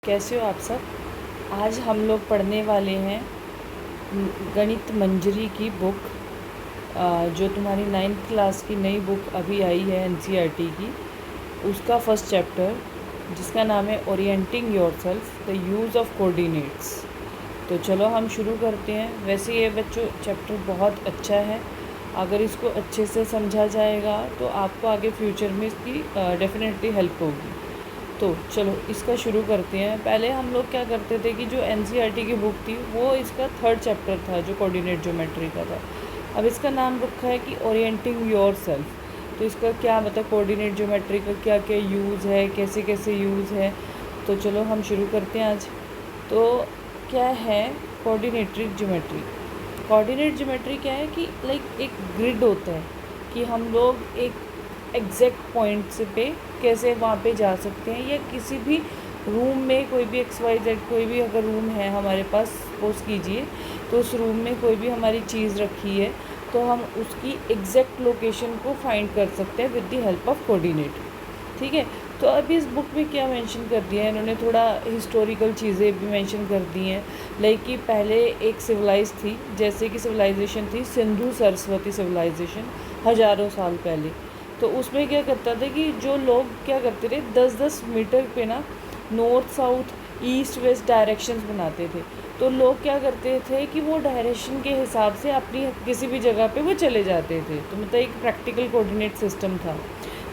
कैसे हो आप सब। आज हम लोग पढ़ने वाले हैं गणित मंजरी की बुक, जो तुम्हारी 9th क्लास की नई बुक अभी आई है एनसीईआरटी की, उसका फर्स्ट चैप्टर जिसका नाम है orienting yourself the use of coordinates. तो चलो हम शुरू करते हैं। वैसे ये बच्चों चैप्टर बहुत अच्छा है, अगर इसको अच्छे से समझा जाएगा तो आपको आगे फ्यूचर में इसकी डेफिनेटली हेल्प होगी। तो चलो इसका शुरू करते हैं। पहले हम लोग क्या करते थे कि जो एनसीईआरटी की बुक थी वो इसका 3rd चैप्टर था जो कोऑर्डिनेट ज्योमेट्री का था। अब इसका नाम रखा है कि ओरिएंटिंग योरसेल्फ। तो इसका क्या मतलब कोऑर्डिनेट ज्योमेट्री का क्या क्या यूज़ है, कैसे कैसे यूज़ है। तो चलो हम शुरू करते हैं आज। तो क्या है कोऑर्डिनेट्रिक ज्योमेट्री। कोऑर्डिनेट ज्योमेट्री क्या है कि लाइक एक ग्रिड होता है कि हम लोग एक एग्जैक्ट पॉइंट्स पे कैसे वहाँ पे जा सकते हैं, या किसी भी रूम में कोई भी XYZ कोई भी अगर रूम है हमारे पास, सपोज कीजिए तो उस रूम में कोई भी हमारी चीज़ रखी है तो हम उसकी एग्जैक्ट लोकेशन को फाइंड कर सकते हैं with the help of coordinate. ठीक है। तो अभी इस बुक में क्या मेंशन कर दिया है इन्होंने, थोड़ा हिस्टोरिकल चीज़ें भी मेंशन कर दी हैं। लाइक कि पहले एक सिविलाइज थी, जैसे कि सिविलाइजेशन थी सिंधु सरस्वती सिविलाइजेशन, हज़ारों साल पहले। तो उसमें क्या करता था कि जो लोग क्या करते थे 10-10 मीटर पे ना north south east west directions बनाते थे। तो लोग क्या करते थे कि वो डायरेक्शन के हिसाब से अपनी किसी भी जगह पे वो चले जाते थे। तो मतलब एक प्रैक्टिकल कोऑर्डिनेट सिस्टम था।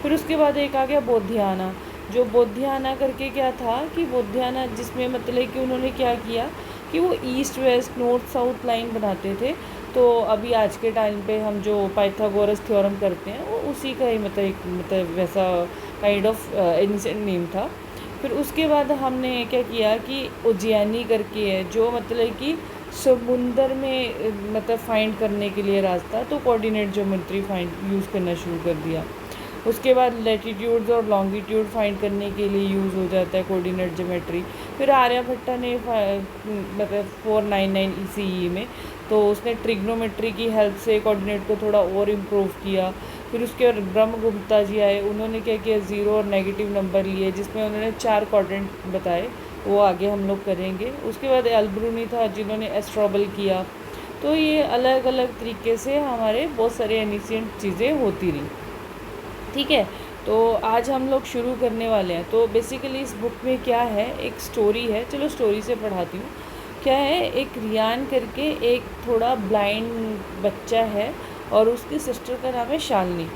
फिर उसके बाद एक आ गया बोधियाना। जो बोधियाना करके क्या था कि बोधियाना जिसमें मतलब कि उन्होंने क्या किया कि वो east west north south line बनाते थे। तो अभी आज के टाइम पे हम जो पाइथागोरस थ्योरम करते हैं वो उसी का ही मतलब वैसा काइंड ऑफ एंशिएंट नेम था। फिर उसके बाद हमने क्या किया कि उज्जैनी करके है जो मतलब कि समुंदर में मतलब फाइंड करने के लिए रास्ता, तो कोऑर्डिनेट ज्योमेट्री फाइंड यूज़ करना शुरू कर दिया। उसके बाद लैटिट्यूड्स और लॉन्गिट्यूड फाइंड करने के लिए यूज़ हो जाता है कोऑर्डिनेट ज्योमेट्री। फिर आर्यभट्टा ने मतलब 499 ECE में तो उसने ट्रिग्नोमेट्री की हेल्प से कोऑर्डिनेट को थोड़ा और इम्प्रूव किया। फिर उसके बाद ब्रह्मगुप्ता जी आए, उन्होंने क्या किया ज़ीरो और नेगेटिव नंबर लिए जिसमें उन्होंने 4 क्वाड्रेंट बताए, वो आगे हम लोग करेंगे। उसके बाद एल्ब्रूनी था जिन्होंने एस्ट्रोबल किया। तो ये अलग अलग तरीके से हमारे बहुत सारे एनिशिएंट चीज़ें होती रही। ठीक है। तो आज हम लोग शुरू करने वाले हैं। तो बेसिकली इस बुक में क्या है, एक स्टोरी है, चलो स्टोरी से पढ़ाती हूँ। क्या है, एक रियान करके एक थोड़ा ब्लाइंड बच्चा है और उसकी सिस्टर का नाम है शालिनी।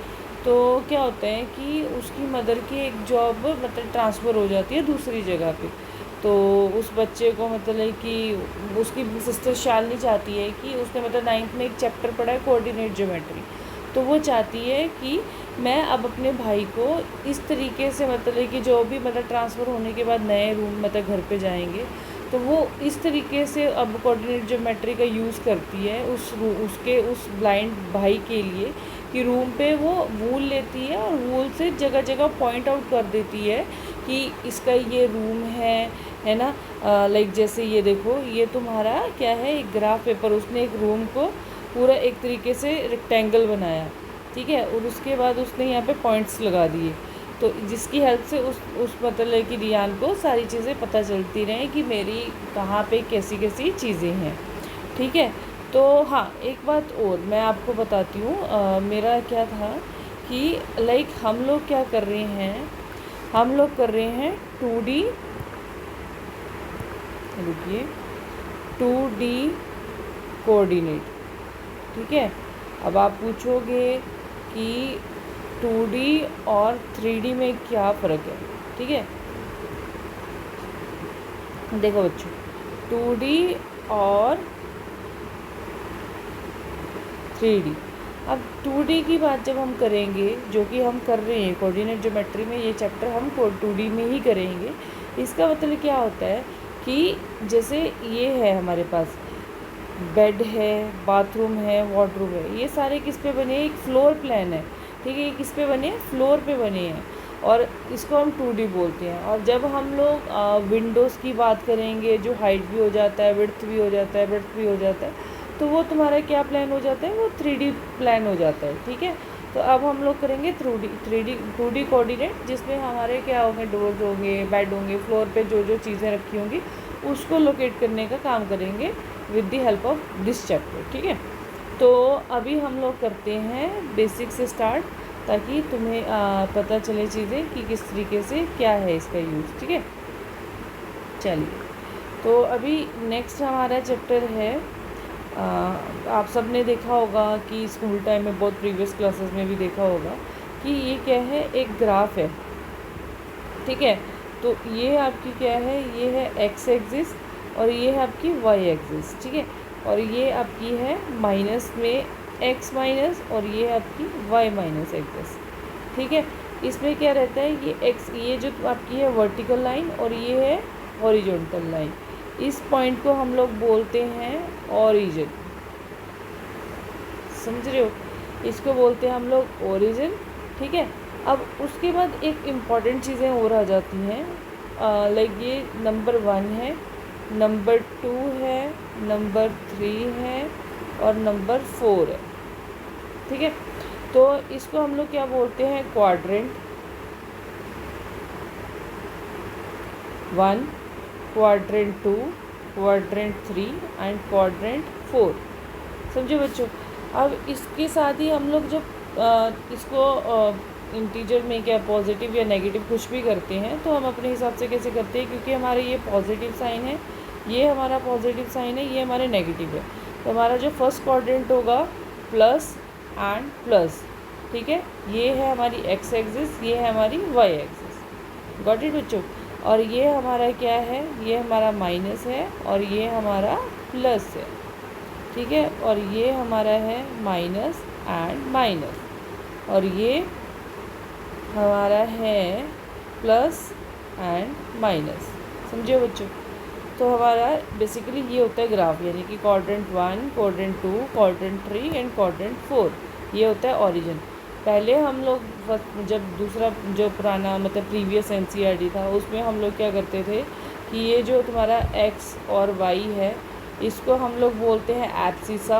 तो क्या होता है कि उसकी मदर की एक जॉब मतलब ट्रांसफ़र हो जाती है दूसरी जगह पे। तो उस बच्चे को मतलब कि उसकी सिस्टर शालिनी चाहती है कि उसने मतलब 9th में एक चैप्टर पढ़ा है कोऑर्डिनेट ज्योमेट्री। तो वो चाहती है कि मैं अब अपने भाई को इस तरीके से मतलब कि जो भी मतलब ट्रांसफ़र होने के बाद नए रूम मतलब घर पे जाएंगे तो वो इस तरीके से अब कोऑर्डिनेट ज्योमेट्री का यूज़ करती है उसके उस ब्लाइंड भाई के लिए कि रूम पे वो वूल लेती है और वूल से जगह जगह पॉइंट आउट कर देती है कि इसका ये रूम है ना। लाइक जैसे ये देखो, ये तुम्हारा क्या है एक ग्राफ पेपर, उसने एक रूम को पूरा एक तरीके से रेक्टेंगल बनाया। ठीक है। और उसके बाद उसने यहाँ पे पॉइंट्स लगा दिए, तो जिसकी हेल्प से उस मतलब कि रियान को सारी चीज़ें पता चलती रहें कि मेरी कहाँ पे कैसी कैसी चीज़ें हैं। ठीक है। तो हाँ, एक बात और मैं आपको बताती हूँ, मेरा क्या था कि लाइक हम लोग क्या कर रहे हैं, हम लोग कर रहे हैं 2D, रुकिए, 2D कोऑर्डिनेट। ठीक है। अब आप पूछोगे कि 2D और 3D में क्या फ़र्क है। ठीक है। देखो बच्चों, 2D और 3D। अब 2D की बात जब हम करेंगे, जो कि हम कर रहे हैं कोऑर्डिनेट ज्योमेट्री में, ये चैप्टर हम 2D में ही करेंगे। इसका मतलब क्या होता है कि जैसे ये है हमारे पास बेड है, बाथरूम है, वार्डरोब है, ये सारे किस पे बने हैं, एक फ्लोर प्लान है। ठीक है। ये किस पे बने हैं, फ्लोर पे बने हैं, और इसको हम 2D बोलते हैं। और जब हम लोग विंडोज़ की बात करेंगे, जो हाइट भी हो जाता है, विड्थ भी हो जाता है, ब्रेड्थ भी हो जाता है, तो वो तुम्हारा क्या प्लान हो जाता है, वो 3D प्लान हो जाता है। ठीक है। तो अब हम लोग करेंगे 2D कोऑर्डिनेट, जिसमें हमारे क्या होंगे, डोर्स होंगे, बेड होंगे, फ्लोर पे जो जो चीज़ें रखी होंगी उसको लोकेट करने का काम करेंगे with the help of this chapter. ठीक है, तो अभी हम लोग करते हैं बेसिक से स्टार्ट, ताकि तुम्हें पता चले चीज़ें कि किस तरीके से क्या है इसका यूज़। ठीक है, चलिए, तो अभी नेक्स्ट हमारा चैप्टर है, आप सब ने देखा होगा कि स्कूल टाइम में, बहुत प्रीवियस क्लासेस में भी देखा होगा कि ये क्या है, एक ग्राफ है। ठीक है, तो ये आपकी क्या है, ये है एक्स एक्सिस और ये है आपकी वाई एक्सिस। ठीक है, और ये आपकी है माइनस में एक्स माइनस और ये है आपकी वाई माइनस एक्सिस। ठीक है, इसमें क्या रहता है, ये एक्स, ये जो आपकी है वर्टिकल लाइन और ये है हॉरिजॉन्टल लाइन। इस पॉइंट को हम लोग बोलते हैं ओरिजिन, समझ रहे हो, इसको बोलते हैं हम लोग ओरिजिन। ठीक है, अब उसके बाद एक इम्पॉर्टेंट चीज़ें और आ जाती हैं, लाइक ये नंबर 1 है, नंबर 2 है, नंबर 3 है और नंबर 4 है। ठीक है, तो इसको हम लोग क्या बोलते हैं, quadrant 1, quadrant 2, quadrant 3 and quadrant 4। समझो बच्चों, अब इसके साथ ही हम लोग जब इसको इंटीजर में क्या पॉजिटिव या नेगेटिव कुछ भी करते हैं तो हम अपने हिसाब से कैसे करते हैं, क्योंकि हमारे ये पॉजिटिव साइन है, ये हमारा पॉजिटिव साइन है, ये हमारे नेगेटिव है, तो हमारा जो फर्स्ट क्वाड्रेंट होगा प्लस एंड प्लस। ठीक है, ये है हमारी एक्स एक्सिस, ये है हमारी वाई एक्सिस। गॉट इट बच्चों, और ये हमारा क्या है, ये हमारा माइनस है और ये हमारा प्लस है। ठीक है, और ये हमारा है माइनस एंड माइनस, और ये हमारा है प्लस एंड माइनस। समझो बच्चों, तो हमारा बेसिकली ये होता है ग्राफ, यानी कि quadrant 1, quadrant 2, quadrant 3 and quadrant 4, ये होता है ओरिजिन। पहले हम लोग जब दूसरा जो पुराना मतलब प्रीवियस एनसीईआरटी था उसमें हम लोग क्या करते थे कि ये जो तुम्हारा एक्स और वाई है इसको हम लोग बोलते हैं एब्सिसा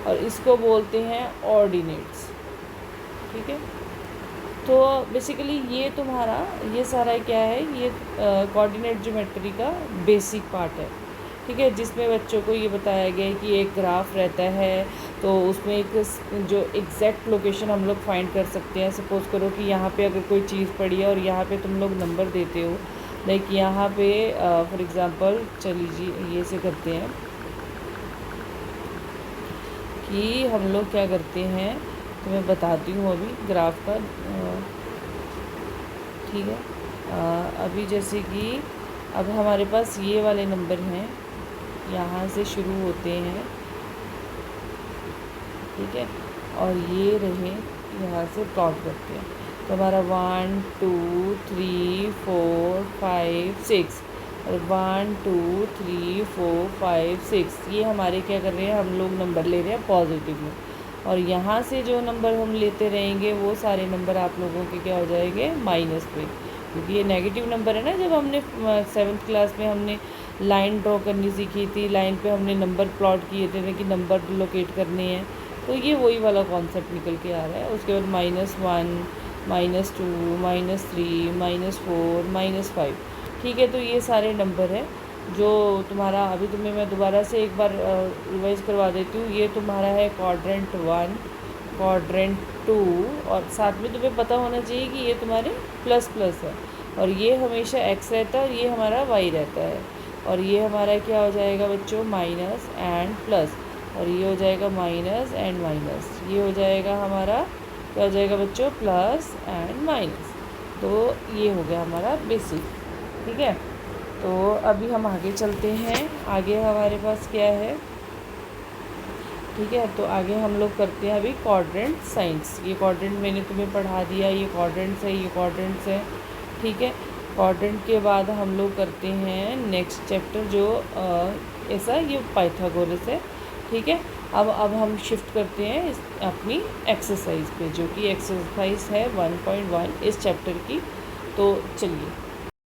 और इसको बोलते हैं ऑर्डिनेट्स। ठीक है, तो बेसिकली ये तुम्हारा ये सारा क्या है, ये कोऑर्डिनेट ज्योमेट्री का बेसिक पार्ट है। ठीक है, जिसमें बच्चों को ये बताया गया है कि एक ग्राफ रहता है तो उसमें एक जो एग्जैक्ट लोकेशन हम लोग फाइंड कर सकते हैं। सपोज़ करो कि यहाँ पे अगर कोई चीज़ पड़ी है और यहाँ पे तुम लोग नंबर देते हो, लाइक यहाँ पे फॉर एग्ज़ाम्पल चलिए ये से करते हैं कि हम लोग क्या करते हैं, तो मैं बताती हूँ अभी ग्राफ का। ठीक है, अभी जैसे कि अब हमारे पास ये वाले नंबर हैं, यहाँ से शुरू होते हैं। ठीक है, और ये रहे यहाँ से प्लॉट करते हैं, तो हमारा 1 2 3 4 5 6 और 1 2 3 4 5 6 ये हमारे क्या कर रहे हैं, हम लोग नंबर ले रहे हैं पॉजिटिव में, और यहाँ से जो नंबर हम लेते रहेंगे वो सारे नंबर आप लोगों के क्या हो जाएंगे, माइनस पे, क्योंकि ये नेगेटिव नंबर है ना। जब हमने 7th क्लास में हमने लाइन ड्रॉ करनी सीखी थी, लाइन पे हमने नंबर प्लॉट किए थे कि नंबर लोकेट करने हैं, तो ये वही वाला कॉन्सेप्ट निकल के आ रहा है। उसके बाद -1 -2 -3 -4 -5। ठीक है, तो ये सारे नंबर हैं जो तुम्हारा, अभी तुम्हें मैं दोबारा से एक बार रिवाइज़ करवा देती हूँ। ये तुम्हारा है क्वाड्रेंट 1, क्वाड्रेंट 2, और साथ में तुम्हें पता होना चाहिए कि ये तुम्हारे प्लस प्लस है, और ये हमेशा एक्स रहता है और ये हमारा वाई रहता है, और ये हमारा क्या हो जाएगा बच्चों, माइनस एंड प्लस, और ये हो जाएगा माइनस एंड माइनस, ये हो जाएगा हमारा क्या हो जाएगा बच्चों, प्लस एंड माइनस। तो ये हो गया हमारा बेसिक। ठीक है, तो अभी हम आगे चलते हैं, आगे हमारे पास क्या है। ठीक है, तो आगे हम लोग करते हैं अभी क्वाड्रेंट साइंस। ये क्वाड्रेंट मैंने तुम्हें पढ़ा दिया, ये क्वाड्रेंट्स है, ये क्वाड्रेंट्स है। ठीक है, क्वाड्रेंट के बाद हम लोग करते हैं नेक्स्ट चैप्टर जो ऐसा ये पाइथागोरस है। ठीक है, अब हम शिफ्ट करते हैं अपनी एक्सरसाइज पे, जो कि एक्सरसाइज है 1.1 इस चैप्टर की। तो चलिए।